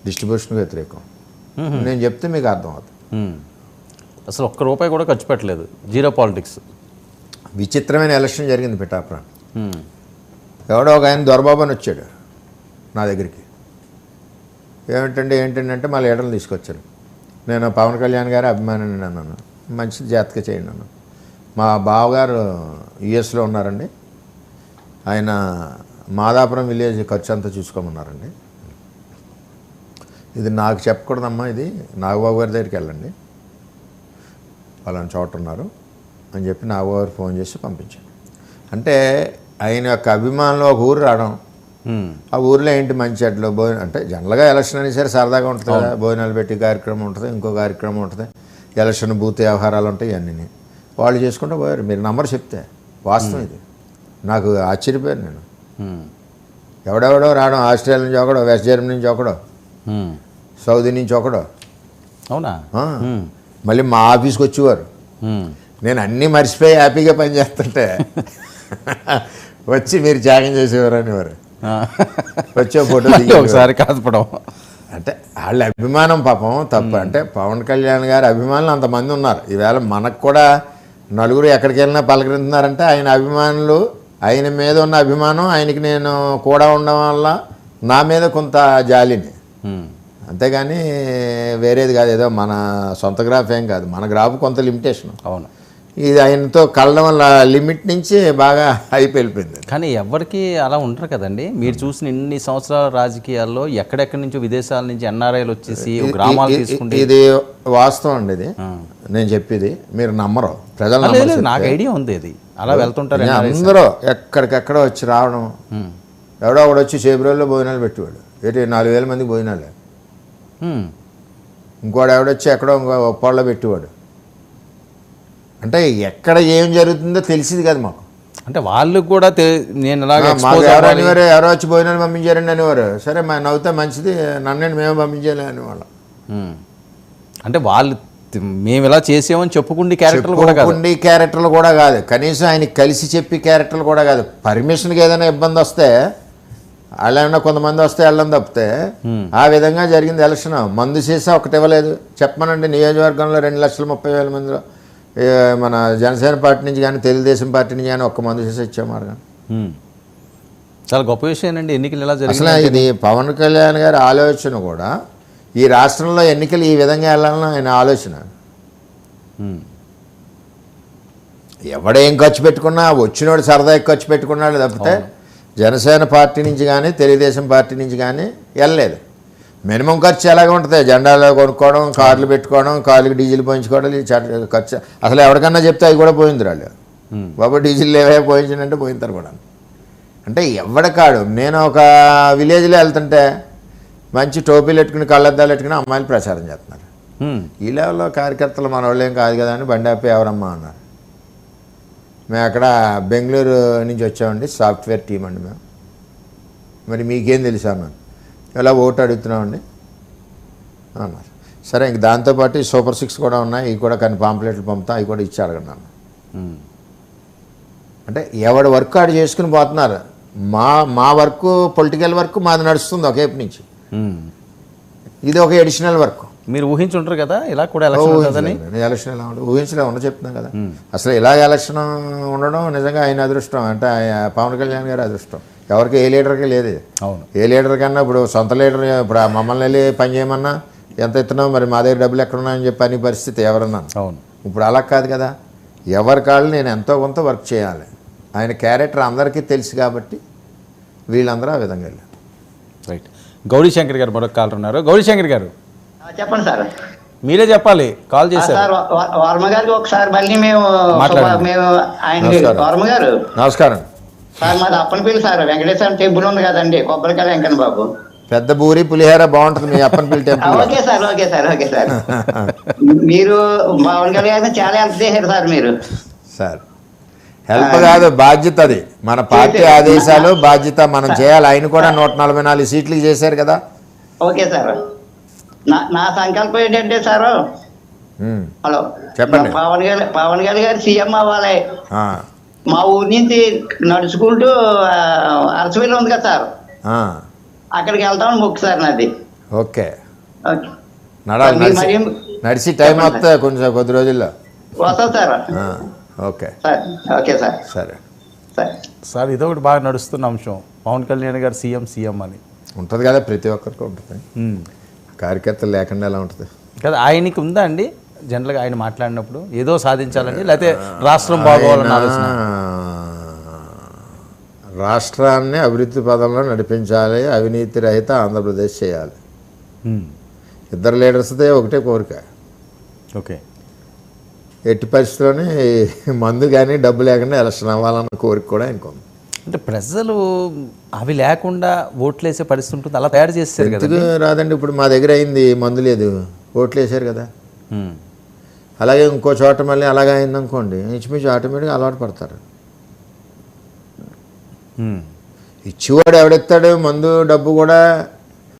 డిస్ట్రిబ్యూషన్కి వ్యతిరేకం. నేను చెప్తే మీకు అర్థం అవుతుంది. అసలు ఒక్క రూపాయి కూడా ఖర్చు పెట్టలేదు, జీరో పాలిటిక్స్. విచిత్రమైన ఎలక్షన్ జరిగింది పిఠాపురం. ఎవడో ఒక ఆయన దొరబాబు అని వచ్చాడు నా దగ్గరికి. ఏంటంటే మా లీడర్లు తీసుకొచ్చారు. నేను పవన్ కళ్యాణ్ గారి అభిమానిని అన్నాను. మంచిది, జాగ్రత్తగా చేయండి అన్నాను. మా బావగారు యుఎస్లో ఉన్నారండి, ఆయన మాదాపురం విలేజ్ ఖర్చు అంతా చూసుకోమన్నారండి. ఇది నాకు చెప్పకూడదమ్మా, ఇది నాగబాబు గారి దగ్గరికి వెళ్ళండి, వాళ్ళని చోట ఉన్నారు అని చెప్పి నాగబాబు గారు ఫోన్ చేసి పంపించాను. అంటే ఆయన యొక్క అభిమానులు ఒక ఊరు రావడం, ఆ ఊరిలో ఏంటి మంచి చెట్లు భోజనం, అంటే జనరల్గా ఎలక్షన్ అని సరే సరదాగా ఉంటుంది కదా, భోజనాలు పెట్టి కార్యక్రమం ఉంటుంది, ఇంకో కార్యక్రమం ఉంటుంది, ఎలక్షన్ బూత్ వ్యవహారాలు ఉంటాయి, ఇవన్నీ వాళ్ళు చేసుకుంటూ పోయారు. మీరు నంబర్ చెప్తే వాస్తవం ఇది. నాకు ఆశ్చర్యపోయాను నేను. ఎవడెవడో రావడం, ఆస్ట్రేలియా నుంచి ఒకడో, వెస్ట్ జర్మనీ నుంచి ఒకడో, సౌదీ నుంచి ఒకడో. అవునా? మళ్ళీ మా ఆఫీస్కి వచ్చేవారు. నేను అన్నీ మర్చిపోయి హ్యాపీగా పనిచేస్తుంటే వచ్చి మీరు త్యాగం చేసేవారు అనేవారు. వచ్చే ఫోటో ఒకసారి కాదుపడం అంటే వాళ్ళ అభిమానం పాపం తప్పు. అంటే పవన్ కళ్యాణ్ గారి అభిమానులు అంతమంది ఉన్నారు. ఈవేళ మనకు కూడా నలుగురు ఎక్కడికి వెళ్ళినా పలకరింటున్నారంటే ఆయన అభిమానులు, ఆయన మీద ఉన్న అభిమానం, ఆయనకి నేను కూడా ఉండడం వల్ల నా మీద కొంత జాలిని, అంతేగాని వేరేది కాదు. ఏదో మన సొంత గ్రాఫ్ ఏం కాదు, మన గ్రాఫ్ కొంత లిమిటేషన్. అవును, ఇది ఆయనతో కలడం వల్ల లిమిట్ నుంచి బాగా అయిపోయింది. కానీ ఎవరికి అలా ఉంటారు కదండి. మీరు చూసిన ఇన్ని సంవత్సరాల రాజకీయాల్లో ఎక్కడెక్కడి నుంచో విదేశాల నుంచి ఎన్ఆర్ఐలు వచ్చేసి గ్రామాలు తీసుకుంటే, ఇది వాస్తవం అండి. ఇది నేను చెప్పేది మీరు నమ్మరు, ప్రజలు. నాకు ఐడియా ఉంది, ఇది అలా వెళ్తుంటారు అందరూ ఎక్కడికెక్కడ వచ్చి రావడం. ఎవడో ఒకడు వచ్చి చేబ్రోల్లో భోజనాలు పెట్టేవాడు, 4,000 మందికి భోజనాలే. ఇంకోడు ఎవడొచ్చి ఎక్కడో ఒప్పాళ్ళలో పెట్టేవాడు. అంటే ఎక్కడ ఏం జరుగుతుందో తెలిసింది కదా మాకు. అంటే వాళ్ళు కూడా నేను ఎవరో వచ్చి భోజనాలు పంపించారండి అనేవారు. సరే మా నవ్వుతా మంచిది, నన్ను మేము పంపించాలి అనేవాళ్ళం. అంటే వాళ్ళు మేము ఇలా చేసామని చెప్పుకుండి క్యారెక్టర్లు కూడా కాదు, కనీసం ఆయనకి కలిసి చెప్పి క్యారెక్టర్లు కూడా కాదు. పర్మిషన్కి ఏదైనా ఇబ్బంది వస్తే వాళ్ళు ఏమన్నా కొంతమంది వస్తే వెళ్ళడం తప్పితే ఆ విధంగా జరిగింది ఎలక్షన్. మందు చేసా ఒకటి ఇవ్వలేదు. చెప్పమనండి, నియోజకవర్గంలో 2,30,000 మందిలో మన జనసేన పార్టీ నుంచి కానీ తెలుగుదేశం పార్టీ నుంచి కానీ ఒక్క మందు చేసి ఇచ్చామారు. చాలా గొప్ప విషయం అండి ఎన్నికలు ఎలా జరిగింది. అసలు ఇది పవన్ కళ్యాణ్ గారి ఆలోచన కూడా, ఈ రాష్ట్రంలో ఎన్నికలు ఈ విధంగా వెళ్ళాలని ఆయన ఆలోచన. ఎవడేం ఖర్చు పెట్టుకున్నా వచ్చినోడు సరదాగా ఖర్చు పెట్టుకున్నాడు తప్పితే జనసేన పార్టీ నుంచి కానీ తెలుగుదేశం పార్టీ నుంచి కానీ వెళ్ళలేదు. మినిమం ఖర్చు ఎలాగ ఉంటుంది, జెండాలో కొనుక్కోవడం, కార్లు పెట్టుకోవడం, కార్లకి డీజిల్ పోయించుకోవడం, ఖర్చు అసలు ఎవరికన్నా చెప్తే అవి కూడా పోయింది వాళ్ళు. బాబు డీజిల్ లేవే పోయించానంటే పోయింతారు కూడా. అంటే ఎవడకాడు. నేను ఒక విలేజ్లో వెళ్తుంటే మంచి టోపీలు పెట్టుకుని, కళ్ళద్దాలు పెట్టుకుని అమ్మాయిలు ప్రచారం చేస్తున్నారు. ఈ లెవెల్లో కార్యకర్తలు మన వాళ్ళు ఏం కాదు కదా అని బండి ఆపి ఎవరమ్మా అన్నారు. మేము అక్కడ బెంగళూరు నుంచి వచ్చామండి, సాఫ్ట్వేర్ టీం అండి మేము. మరి మీకేం తెలుసా మేము ఇలా ఓటు అడుగుతున్నామండి అన్నారు. సరే, ఇంక దాంతోపాటు సూపర్ 6 కూడా ఉన్నాయి, ఇవి కూడా కొన్ని పాంప్లెట్లు పంపుతాం, అవి కూడా ఇచ్చి అడగండి అన్న. అంటే ఎవడి వర్క్ ఆడు చేసుకుని పోతున్నారు. మా వర్క్, పొలిటికల్ వర్క్ మాది నడుస్తుంది ఒకేపు నుంచి. ఇది ఒక ఎడిషనల్ వర్క్. మీరు ఊహించుంటారు కదా ఇలా కూడా ఎలక్షన్ ఎలా ఉండదు, ఊహించలే చెప్తున్నాం కదా. అసలు ఇలా ఎలక్షన్ ఉండడం నిజంగా ఆయన అదృష్టం. అంటే పవన్ కళ్యాణ్ గారి అదృష్టం. ఎవరికి ఏ లీడర్కి లేదు. అవును, ఏ లీడర్ కన్నా ఇప్పుడు సొంత లీడర్ ఇప్పుడు మమ్మల్ని వెళ్ళి పని చేయమన్నా ఎంత ఇస్తున్నావు, మరి మా దగ్గర డబ్బులు ఎక్కడ ఉన్నాయని చెప్పి అనే పరిస్థితి ఎవరన్నా. అవును, ఇప్పుడు అలా కాదు కదా. ఎవరి కాళ్ళు నేను ఎంతో కొంత వర్క్ చేయాలి. ఆయన క్యారెక్టర్ అందరికీ తెలుసు కాబట్టి వీళ్ళందరూ ఆ విధంగా వెళ్ళారు. రైట్. గౌరీశంకర్ గారు మరొక కాల్ ఉన్నారు. గౌరీశంకర్ గారు చెప్పండి సార్. మీరే చెప్పాలి, కాల్ చేశారు. వర్మ గారికి ఒకసారి మళ్ళీ మేము ఆయన వర్మ గారు నమస్కారం సార్. మాది అప్పనపల్లి సార్, వెంకటేశ్వర టెంపుల్ ఉంది కదండి, కొబ్బరికాయ వెంకన్న బాబు. పెద్ద బూరి పులిహోర బాగుంటుంది మీ అప్పనపల్లి టెంపుల్. Okay sir. మీరు పవన్ కళ్యాణ్ చాలా హెల్ప్ చేశారు సార్. మీరు సార్ హెల్ప్ కాదు, బాధ్యత. అది మన పార్టీ ఆదేశాలు, బాధ్యత మనం చేయాలి. ఆయన కూడా 144 సీట్లు చేశారు కదా. Okay sir. నా సంకల్పం ఏంటంటే సార్, హలో చెప్పండి. పవన్ కళ్యాణ్ గారు సీఎం అవ్వాలి. మా ఊరి నుంచి నడుచుకుంటూ అరసవెల్లి ఉంది కదా సార్, అక్కడికి వెళ్తామని మొక్కు సార్ నాది. Okay okay. నడాలి, మీరు నడిచి మరి నడిచి టైం వస్తే కొంచెం కొద్ది రోజుల్లో. వస్తాం sir. Okay sir okay sir. సరే. సార్ సార్ ఇదొకటి బాగా నడుస్తున్న అంశం, పవన్ కళ్యాణ్ గారు సీఎం అని ఉంటుంది కదా, ప్రతి ఒక్కరికి ఉంటుంది. కార్యకర్తలు లేకుండా ఎలా ఉంటుంది కదా. ఆయనకి ఉందా అండి జనరల్గా ఆయన మాట్లాడినప్పుడు ఏదో సాధించాలని, లేకపోతే రాష్ట్రం బాగోవాలని ఆలోచన? రాష్ట్రాన్ని అభివృద్ధి పదంలో నడిపించాలి, అవినీతి రహిత ఆంధ్రప్రదేశ్ చేయాలి. ఇద్దరు లీడర్స్దే ఒకటే కోరిక. ఓకే. ఎట్టి పరిస్థితుల్లోనే మందు కానీ డబ్బు లేకుండా ఎలక్షన్ అవ్వాలన్న కోరిక కూడా ఇంకొంది. అంటే ప్రజలు అవి లేకుండా ఓట్లు వేసే పరిస్థితి ఉంటుంది, అలా తయారు చేస్తారు కదా. ఎందుకు రాదండి, ఇప్పుడు మా దగ్గర అయింది, మందు లేదు, ఓట్లు వేసారు కదా. అలాగే ఇంకో చోట మళ్ళీ అలాగే అయిందనుకోండి, ఇంచుమించు ఆటోమేటిక్గా అలవాటు పడతారు. ఇచ్చివాడు ఎవడెత్తాడు మందు డబ్బు కూడా